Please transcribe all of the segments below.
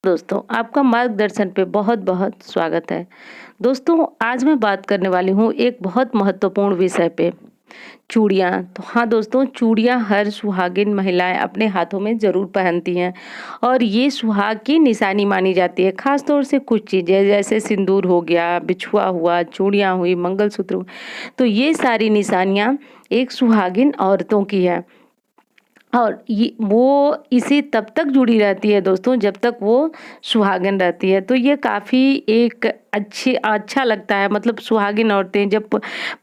दोस्तों, आपका मार्गदर्शन पे बहुत-बहुत स्वागत है। दोस्तों, आज मैं बात करने वाली हूँ एक बहुत महत्वपूर्ण विषय पे, चूड़ियाँ। तो हाँ दोस्तों, चूड़ियाँ हर सुहागिन महिलाएँ अपने हाथों में ज़रूर पहनती हैं और ये सुहाग की निशानी मानी जाती है। ख़ास तौर से कुछ चीज़ें जैसे सिंदूर हो गया, बिछुआ हुआ, चूड़ियाँ हुई, मंगलसूत्र हुआ, तो ये सारी निशानियाँ एक सुहागिन औरतों की है। और ये वो इसे तब तक जुड़ी रहती है दोस्तों जब तक वो सुहागिन रहती है। तो ये काफ़ी एक अच्छा लगता है, मतलब सुहागिन औरतें जब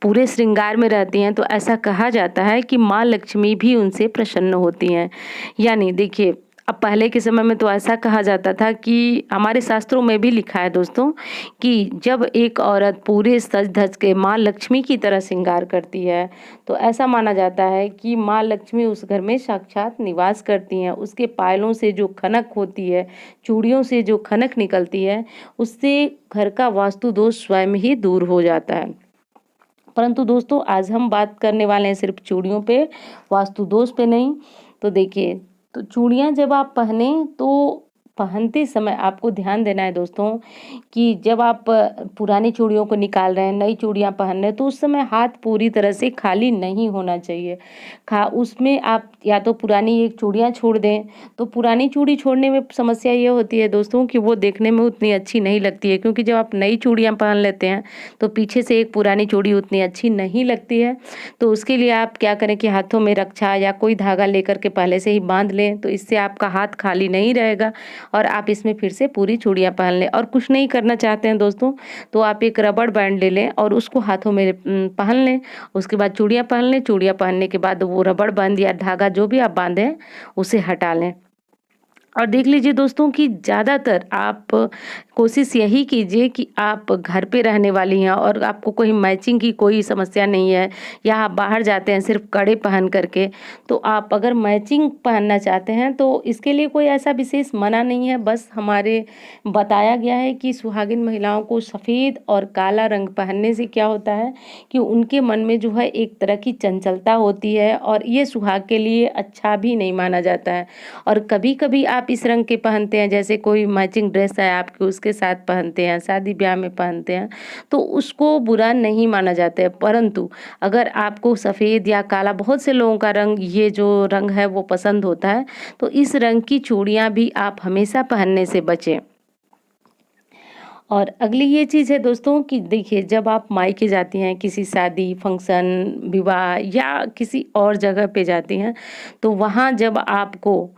पूरे श्रृंगार में रहती हैं तो ऐसा कहा जाता है कि माँ लक्ष्मी भी उनसे प्रसन्न होती हैं। यानी देखिए, अब पहले के समय में तो ऐसा कहा जाता था कि हमारे शास्त्रों में भी लिखा है दोस्तों कि जब एक औरत पूरे सज-धज के माँ लक्ष्मी की तरह श्रृंगार करती है, तो ऐसा माना जाता है कि माँ लक्ष्मी उस घर में साक्षात निवास करती हैं। उसके पायलों से जो खनक होती है, चूड़ियों से जो खनक निकलती है, उससे घर का वास्तु दोष स्वयं ही दूर हो जाता है। परंतु दोस्तों, आज हम बात करने वाले हैं सिर्फ चूड़ियों पे, वास्तु दोष पे नहीं। तो देखिए, तो चूड़ियाँ जब आप पहने तो पहनते समय आपको ध्यान देना है दोस्तों कि जब आप पुरानी चूड़ियों को निकाल रहे हैं, नई चूड़ियाँ पहन रहे हैं, तो उस समय हाथ पूरी तरह से खाली नहीं होना चाहिए। खा उसमें आप या तो पुरानी एक चूड़ियाँ छोड़ दें, तो पुरानी चूड़ी छोड़ने में समस्या ये होती है दोस्तों कि वो देखने में उतनी अच्छी नहीं लगती है, क्योंकि जब आप नई चूड़ियाँ पहन लेते हैं तो पीछे से एक पुरानी चूड़ी उतनी अच्छी नहीं लगती है। तो उसके लिए आप क्या करें कि हाथों में रक्षा या कोई धागा लेकर के पहले से ही बांध लें, तो इससे आपका हाथ खाली नहीं रहेगा और आप इसमें फिर से पूरी चूड़ियाँ पहन लें। और कुछ नहीं करना चाहते हैं दोस्तों, तो आप एक रबड़ बैंड ले लें और उसको हाथों में पहन लें। उसके बाद चूड़ियाँ पहन लें, चूड़ियाँ पहनने के बाद वो रबड़ बैंड या धागा जो भी आप बांधे हैं उसे हटा लें। और देख लीजिए दोस्तों कि ज़्यादातर आप कोशिश यही कीजिए कि आप घर पे रहने वाली हैं और आपको कोई मैचिंग की कोई समस्या नहीं है, या आप बाहर जाते हैं सिर्फ कड़े पहन करके, तो आप अगर मैचिंग पहनना चाहते हैं तो इसके लिए कोई ऐसा विशेष मना नहीं है। बस हमारे बताया गया है कि सुहागिन महिलाओं को सफ़ेद और काला रंग पहनने से क्या होता है कि उनके मन में जो है एक तरह की चंचलता होती है और ये सुहाग के लिए अच्छा भी नहीं माना जाता है। और कभी-कभी आप इस रंग के पहनते हैं, जैसे कोई मैचिंग ड्रेस है आपकी उसके साथ पहनते हैं, शादी-ब्याह में पहनते हैं, तो उसको बुरा नहीं माना जाता है। परंतु अगर आपको सफ़ेद या काला, बहुत से लोगों का रंग, ये जो रंग है वो पसंद होता है, तो इस रंग की चूड़ियाँ भी आप हमेशा पहनने से बचें। और अगली ये चीज़ है दोस्तों कि देखिए, जब आप मायके जाती हैं, किसी शादी, फंक्शन, विवाह या किसी और जगह पे जाती हैं, तो वहाँ जब आपको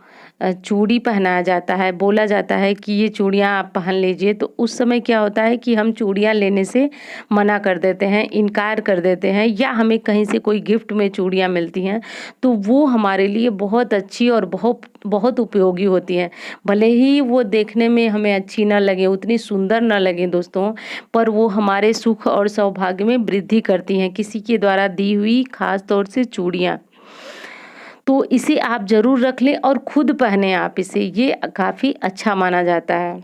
चूड़ी पहनाया जाता है, बोला जाता है कि ये चूड़ियाँ आप पहन लीजिए, तो उस समय क्या होता है कि हम चूड़ियाँ लेने से मना कर देते हैं, इनकार कर देते हैं, या हमें कहीं से कोई गिफ्ट में चूड़ियाँ मिलती हैं, तो वो हमारे लिए बहुत अच्छी और बहुत बहुत उपयोगी होती हैं। भले ही वो देखने में हमें अच्छी ना लगे, उतनी सुंदर ना लगे दोस्तों, पर वो हमारे सुख और सौभाग्य में वृद्धि करती हैं, किसी के द्वारा दी हुई खास तौर से चूड़ियाँ। तो इसे आप ज़रूर रख लें और खुद पहनें आप इसे, ये काफ़ी अच्छा माना जाता है।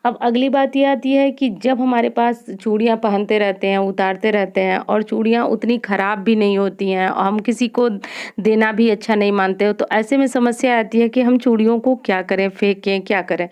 अब अगली बात ये आती है कि जब हमारे पास चूड़ियाँ पहनते रहते हैं, उतारते रहते हैं और चूड़ियाँ उतनी खराब भी नहीं होती हैं और हम किसी को देना भी अच्छा नहीं मानते हो, तो ऐसे में समस्या आती है कि हम चूड़ियों को क्या करें, फेंकें, क्या करें?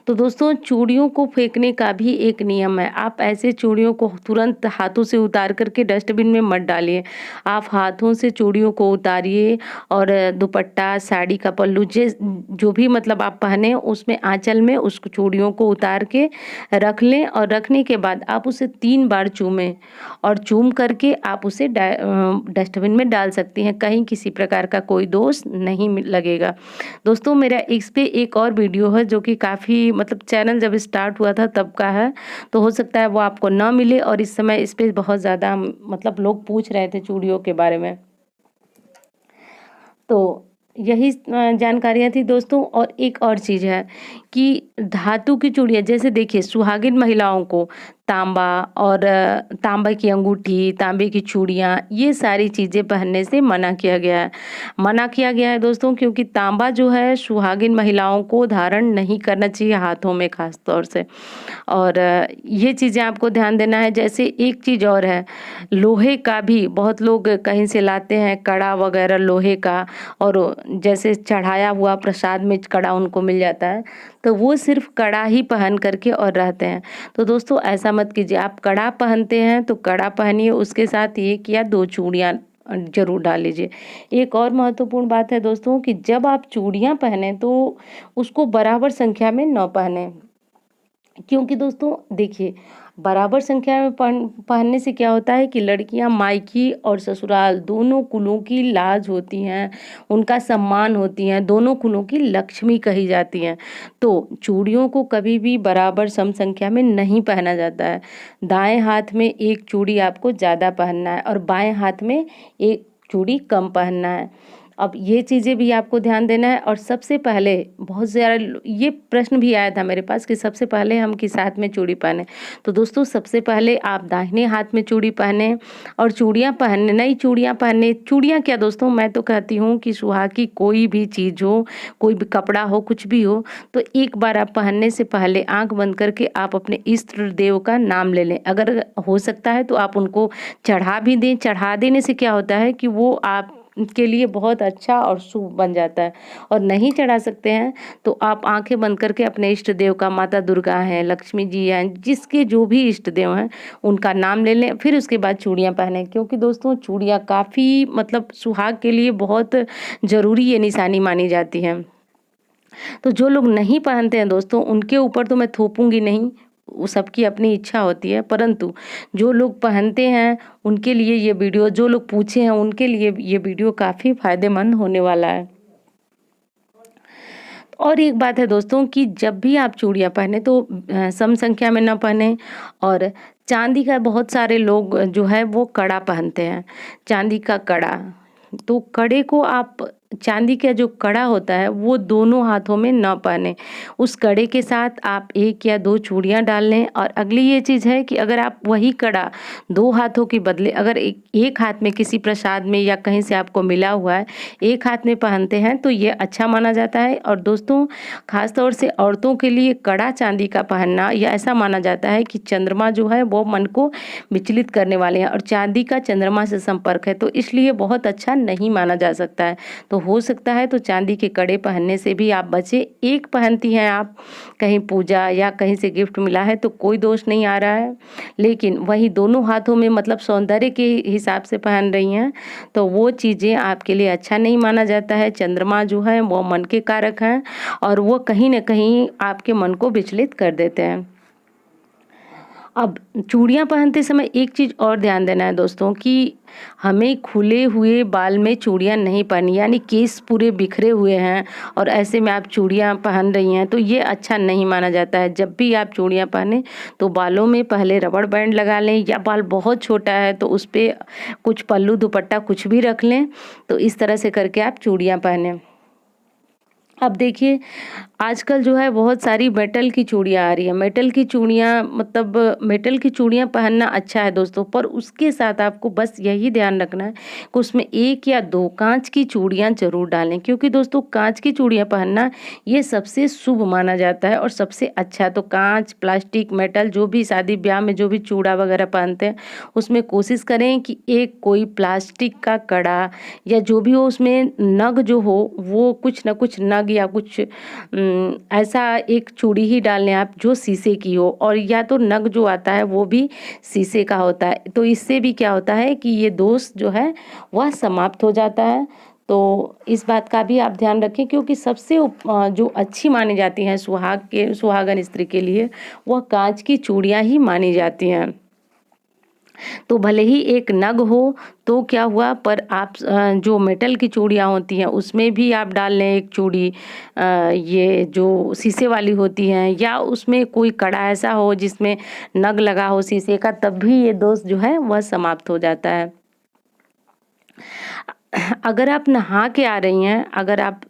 तो दोस्तों, चूड़ियों को फेंकने का भी एक नियम है। आप ऐसे चूड़ियों को तुरंत हाथों से उतार कर के डस्टबिन में मत डालिए। आप हाथों से चूड़ियों को उतारिए और दुपट्टा, साड़ी का पल्लू, जो भी मतलब आप पहने उसमें आँचल में उस चूड़ियों को उतार के रख लें और रखने के बाद आप उसे 3 बार चूमें और चूम करके आप उसे डस्टबिन में डाल सकती हैं। कहीं किसी प्रकार का कोई दोष नहीं लगेगा। दोस्तों, मेरा इस पे एक और वीडियो है जो कि काफ़ी, मतलब चैनल जब स्टार्ट हुआ था तब का है, तो हो सकता है वो आपको ना मिले, और इस समय इस पे बहुत ज़्यादा मतलब लोग पूछ रहे थे चूड़ियों के बारे में। तो यही जानकारियाँ थी दोस्तों। और एक और चीज़ है कि धातु की चूड़ियाँ, जैसे देखिए सुहागिन महिलाओं को तांबा और तांबे की अंगूठी, तांबे की चूड़ियाँ, ये सारी चीज़ें पहनने से मना किया गया है। मना किया गया है दोस्तों, क्योंकि तांबा जो है सुहागिन महिलाओं को धारण नहीं करना चाहिए हाथों में ख़ास तौर से। और ये चीज़ें आपको ध्यान देना है। जैसे एक चीज़ और है, लोहे का भी बहुत लोग कहीं से लाते हैं कड़ा वगैरह लोहे का, और जैसे चढ़ाया हुआ प्रसाद में कड़ा उनको मिल जाता है, तो वो सिर्फ कड़ा ही पहन करके और रहते हैं। तो दोस्तों ऐसा मत कीजिए। आप कड़ा पहनते हैं तो कड़ा पहनिए, उसके साथ 1 या 2 चूड़ियाँ ज़रूर डाल लीजिए। एक और महत्वपूर्ण बात है दोस्तों कि जब आप चूड़ियाँ पहने तो उसको बराबर संख्या में ना पहने, क्योंकि दोस्तों देखिए, बराबर संख्या में पहनने से क्या होता है कि लड़कियां मायकी और ससुराल दोनों कुलों की लाज होती हैं, उनका सम्मान होती हैं, दोनों कुलों की लक्ष्मी कही जाती हैं। तो चूड़ियों को कभी भी बराबर सम संख्या में नहीं पहना जाता है। दाएं हाथ में एक चूड़ी आपको ज़्यादा पहनना है और बाएं हाथ में एक चूड़ी कम पहनना है। अब ये चीज़ें भी आपको ध्यान देना है। और सबसे पहले बहुत ज़्यादा ये प्रश्न भी आया था मेरे पास कि सबसे पहले हम किस हाथ में चूड़ी पहने। तो दोस्तों सबसे पहले आप दाहिने हाथ में चूड़ी पहने और चूड़ियाँ पहनने, नई चूड़ियाँ पहनने। चूड़ियाँ क्या दोस्तों, मैं तो कहती हूँ कि सुहाग की कोई भी चीज़ हो, कोई भी कपड़ा हो, कुछ भी हो, तो एक बार आप पहनने से पहले आँख बंद करके आप अपने इष्ट देव का नाम ले लें। अगर हो सकता है तो आप उनको चढ़ा भी दें। चढ़ा देने से क्या होता है कि वो आप के लिए बहुत अच्छा और शुभ बन जाता है। और नहीं चढ़ा सकते हैं तो आप आंखें बंद करके अपने इष्ट देव का, माता दुर्गा हैं, लक्ष्मी जी हैं, जिसके जो भी इष्ट देव हैं उनका नाम ले लें, फिर उसके बाद चूड़ियाँ पहनें। क्योंकि दोस्तों चूड़ियाँ काफ़ी मतलब सुहाग के लिए बहुत ज़रूरी ये निशानी मानी जाती हैं। तो जो लोग नहीं पहनते हैं दोस्तों, उनके ऊपर तो मैं थोपूंगी नहीं, वो सबकी अपनी इच्छा होती है, परंतु जो लोग पहनते हैं उनके लिए ये वीडियो, जो लोग पूछे हैं उनके लिए ये वीडियो काफ़ी फायदेमंद होने वाला है। और एक बात है दोस्तों कि जब भी आप चूड़ियाँ पहने तो सम संख्या में ना पहने। और चांदी का बहुत सारे लोग जो है वो कड़ा पहनते हैं, चांदी का कड़ा। तो कड़े को आप, चांदी का जो कड़ा होता है वो दोनों हाथों में ना पहने। उस कड़े के साथ आप 1 या 2 चूड़ियाँ डाल लें। और अगली ये चीज़ है कि अगर आप वही कड़ा 2 हाथों के बदले अगर एक हाथ में किसी प्रसाद में या कहीं से आपको मिला हुआ है, एक हाथ में पहनते हैं तो ये अच्छा माना जाता है। और दोस्तों खास तौर से औरतों के लिए कड़ा चांदी का पहनना या ऐसा माना जाता है कि चंद्रमा जो है वो मन को विचलित करने वाले हैं, और चांदी का चंद्रमा से संपर्क है, तो इसलिए बहुत अच्छा नहीं माना जा सकता है। तो हो सकता है तो चांदी के कड़े पहनने से भी आप बचे। एक पहनती हैं आप, कहीं पूजा या कहीं से गिफ्ट मिला है तो कोई दोष नहीं आ रहा है, लेकिन वही दोनों हाथों में मतलब सौंदर्य के हिसाब से पहन रही हैं तो वो चीज़ें आपके लिए अच्छा नहीं माना जाता है। चंद्रमा जो है वो मन के कारक हैं और वो कहीं न कहीं आपके मन को विचलित कर देते हैं। अब चूड़ियाँ पहनते समय एक चीज़ और ध्यान देना है दोस्तों कि हमें खुले हुए बाल में चूड़ियाँ नहीं पहननी, यानी केस पूरे बिखरे हुए हैं और ऐसे में आप चूड़ियाँ पहन रही हैं तो ये अच्छा नहीं माना जाता है। जब भी आप चूड़ियाँ पहने तो बालों में पहले रबड़ बैंड लगा लें, या बाल बहुत छोटा है तो उस पे कुछ पल्लू दुपट्टा कुछ भी रख लें। तो इस तरह से करके आप चूड़ियाँ पहने। अब देखिए आजकल जो है बहुत सारी मेटल की चूड़ियाँ आ रही हैं। मेटल की चूड़ियाँ मतलब मेटल की चूड़ियाँ पहनना अच्छा है दोस्तों, पर उसके साथ आपको बस यही ध्यान रखना है कि उसमें 1 या 2 काँच की चूड़ियाँ ज़रूर डालें, क्योंकि दोस्तों काँच की चूड़ियाँ पहनना ये सबसे शुभ माना जाता है और सबसे अच्छा। तो काँच, प्लास्टिक, मेटल जो भी शादी ब्याह में जो भी चूड़ा वगैरह पहनते हैं उसमें कोशिश करें कि एक कोई प्लास्टिक का कड़ा या जो भी हो उसमें नग जो हो वो कुछ न कुछ नग या कुछ ऐसा एक चूड़ी ही डाल लें आप जो शीशे की हो, और या तो नग जो आता है वो भी शीशे का होता है। तो इससे भी क्या होता है कि ये दोष जो है वह समाप्त हो जाता है। तो इस बात का भी आप ध्यान रखें, क्योंकि सबसे जो अच्छी मानी जाती हैं सुहागन स्त्री के लिए वह कांच की चूड़ियाँ ही मानी जाती हैं। तो भले ही एक नग हो तो क्या हुआ, पर आप जो मेटल की चूड़ियाँ होती हैं उसमें भी आप डाल लें एक चूड़ी, ये जो शीशे वाली होती हैं, या उसमें कोई कड़ा ऐसा हो जिसमें नग लगा हो शीशे का, तब भी ये दोष जो है वह समाप्त हो जाता है। अगर आप नहा के आ रही हैं, अगर आप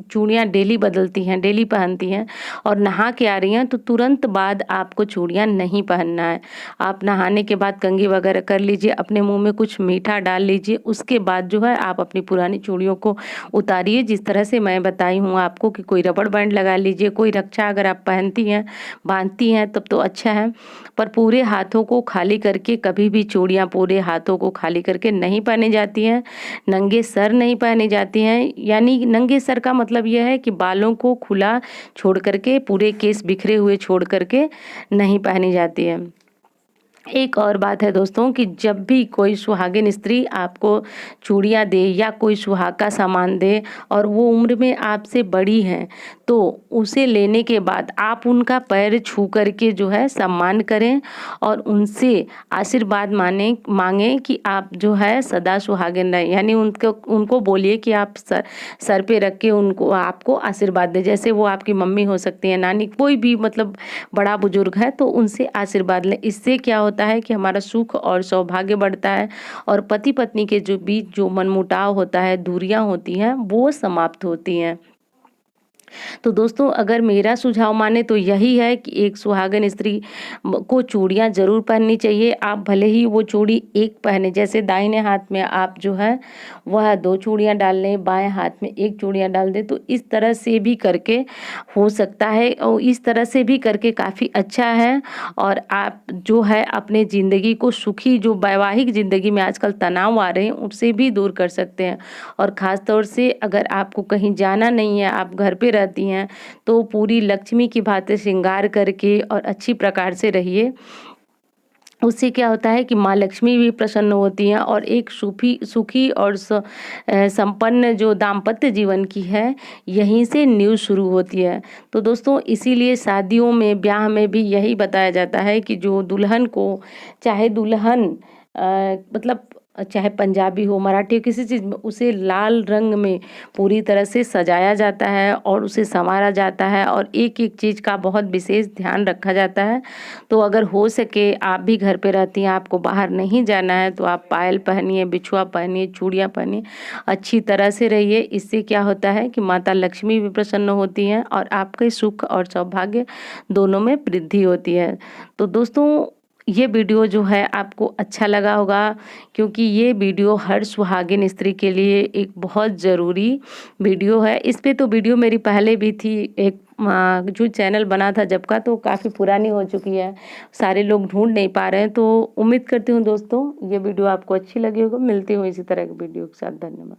चूड़ियाँ डेली बदलती हैं, डेली पहनती हैं और नहा के आ रही हैं तो तुरंत बाद आपको चूड़ियाँ नहीं पहनना है। आप नहाने के बाद कंघी वगैरह कर लीजिए, अपने मुँह में कुछ मीठा डाल लीजिए, उसके बाद जो है आप अपनी पुरानी चूड़ियों को उतारिए जिस तरह से मैं बताई हूँ आपको कि कोई रबड़ बैंड लगा लीजिए, कोई रक्षा अगर आप पहनती हैं, बाँधती हैं तब तो अच्छा है। पर पूरे हाथों को खाली करके कभी भी चूड़ियाँ पूरे हाथों को खाली करके नहीं पहनी जाती हैं, नंगे सर नहीं पहनी जाती हैं। यानी नंगे सर का मतलब यह है कि बालों को खुला छोड़ करके, पूरे केस बिखरे हुए छोड़ करके नहीं पहनी जाती है। एक और बात है दोस्तों कि जब भी कोई सुहागिन स्त्री आपको चूड़ियाँ दे या कोई सुहाग का सामान दे और वो उम्र में आपसे बड़ी हैं, तो उसे लेने के बाद आप उनका पैर छू करके जो है सम्मान करें और उनसे आशीर्वाद मांगें कि आप जो है सदा सुहागिन रहें। यानी उनको बोलिए कि आप सर पे रख के उनको आपको आशीर्वाद दें। जैसे वो आपकी मम्मी हो सकती है, नानी, कोई भी मतलब बड़ा बुजुर्ग है तो उनसे आशीर्वाद लें। इससे क्या होता है कि हमारा सुख और सौभाग्य बढ़ता है और पति पत्नी के जो बीच जो मनमुटाव होता है, दूरियां होती हैं, वो समाप्त होती हैं। तो दोस्तों अगर मेरा सुझाव माने तो यही है कि एक सुहागन स्त्री को चूड़ियाँ ज़रूर पहननी चाहिए। आप भले ही वो चूड़ी एक पहने, जैसे दाहिने हाथ में आप जो है वह 2 चूड़ियाँ डाल लें, बाएं हाथ में 1 चूड़ियाँ डाल दें, तो इस तरह से भी करके हो सकता है और इस तरह से भी करके काफ़ी अच्छा है। और आप जो है अपने ज़िंदगी को सुखी, जो वैवाहिक ज़िंदगी में आजकल तनाव आ रहे हैं उससे भी दूर कर सकते हैं। और ख़ास तौर से अगर आपको कहीं जाना नहीं है, आप घर पे रहती हैं, तो पूरी लक्ष्मी की भांति श्रृंगार करके और अच्छी प्रकार से रहिए। उससे क्या होता है कि माँ लक्ष्मी भी प्रसन्न होती हैं और एक सुखी और संपन्न जो दाम्पत्य जीवन की है, यहीं से न्यू शुरू होती है। तो दोस्तों इसीलिए शादियों में, ब्याह में भी यही बताया जाता है कि जो दुल्हन को, चाहे दुल्हन मतलब चाहे पंजाबी हो, मराठी हो, किसी चीज़ में, उसे लाल रंग में पूरी तरह से सजाया जाता है और उसे संवारा जाता है और एक-एक चीज़ का बहुत विशेष ध्यान रखा जाता है। तो अगर हो सके, आप भी घर पे रहती हैं, आपको बाहर नहीं जाना है, तो आप पायल पहनिए, बिछुआ पहनिए, चूड़ियाँ पहनिए, अच्छी तरह से रहिए। इससे क्या होता है कि माता लक्ष्मी भी प्रसन्न होती हैं और आपके सुख और सौभाग्य दोनों में वृद्धि होती है। तो दोस्तों ये वीडियो जो है आपको अच्छा लगा होगा, क्योंकि ये वीडियो हर सुहागिन स्त्री के लिए एक बहुत ज़रूरी वीडियो है। इस पे तो वीडियो मेरी पहले भी थी, एक जो चैनल बना था जब का, तो काफ़ी पुरानी हो चुकी है, सारे लोग ढूंढ नहीं पा रहे हैं। तो उम्मीद करती हूँ दोस्तों ये वीडियो आपको अच्छी लगी होगी। मिलती हूँ इसी तरह की वीडियो के साथ। धन्यवाद।